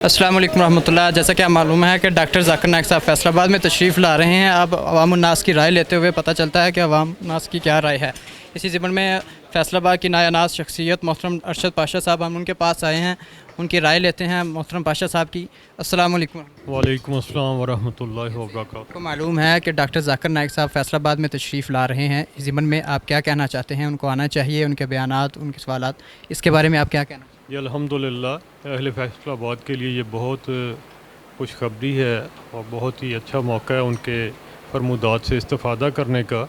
السلام علیکم ورحمۃ اللہ۔ جیسا کہ آپ معلوم ہے کہ ڈاکٹر ذاکر نائک صاحب فیصل آباد میں تشریف لا رہے ہیں۔ اب عوام الناس کی رائے لیتے ہوئے پتہ چلتا ہے کہ عوام الناس کی کیا رائے ہے۔ اسی ضمن میں فیصل آباد کی نایہ ناز شخصیت محترم ارشد پاشا صاحب، ہم ان کے پاس آئے ہیں، ان کی رائے لیتے ہیں محترم پاشا صاحب کی۔ السلام علیکم۔ وعلیکم السلام ورحمۃ اللہ وبرکاتہ۔ آپ کو معلوم ہے کہ ڈاکٹر ذاکر نائک صاحب فیصل آباد میں تشریف لا رہے ہیں، اس ضمن میں آپ کیا کہنا چاہتے ہیں؟ ان کو آنا چاہیے، ان کے بیانات، ان کے سوالات، اس کے بارے میں آپ کیا کہنا چاہتے ہیں؟ یہ الحمدللہ اہل فیصل آباد کے لیے یہ بہت خوشخبری ہے اور بہت ہی اچھا موقع ہے ان کے فرمودات سے استفادہ کرنے کا۔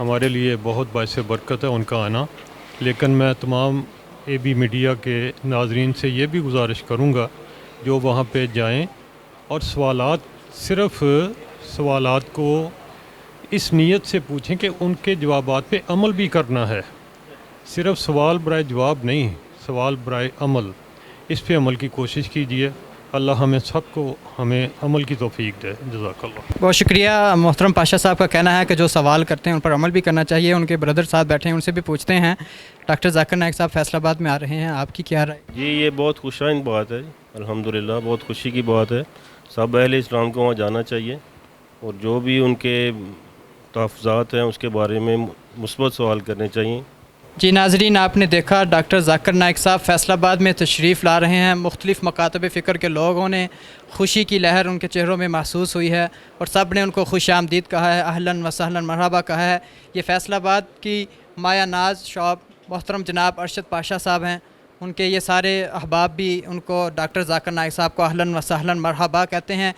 ہمارے لیے بہت باعث برکت ہے ان کا آنا، لیکن میں تمام اے بی میڈیا کے ناظرین سے یہ بھی گزارش کروں گا جو وہاں پہ جائیں اور صرف سوالات کو اس نیت سے پوچھیں کہ ان کے جوابات پہ عمل بھی کرنا ہے۔ صرف سوال برائے جواب نہیں، سوال برائے عمل، اس پہ عمل کی کوشش کیجیے۔ اللہ ہمیں عمل کی توفیق دے۔ جزاک اللہ۔ بہت شکریہ۔ محترم پاشا صاحب کا کہنا ہے کہ جو سوال کرتے ہیں ان پر عمل بھی کرنا چاہیے۔ ان کے بردر ساتھ بیٹھے ہیں، ان سے بھی پوچھتے ہیں۔ ڈاکٹر ذاکر نائک صاحب فیصل آباد میں آ رہے ہیں، آپ کی کیا رائے؟ جی یہ بہت خوشائن بات ہے، الحمدللہ بہت خوشی کی بات ہے۔ سب اہل اسلام کو وہاں جانا چاہیے اور جو بھی ان کے تحفظات ہیں اس کے بارے میں مثبت سوال کرنے چاہیے۔ جی ناظرین، آپ نے دیکھا ڈاکٹر ذاکر نائک صاحب فیصل آباد میں تشریف لا رہے ہیں۔ مختلف مکاتب فکر کے لوگوں نے خوشی کی لہر ان کے چہروں میں محسوس ہوئی ہے اور سب نے ان کو خوش آمدید کہا ہے، اہلاً و سہلاً مرحبا کہا ہے۔ یہ فیصل آباد کی مایہ ناز شاپ محترم جناب ارشد پاشا صاحب ہیں، ان کے یہ سارے احباب بھی ان کو ڈاکٹر ذاکر نائک صاحب کو اہلاً و سہلاً مرحبا کہتے ہیں۔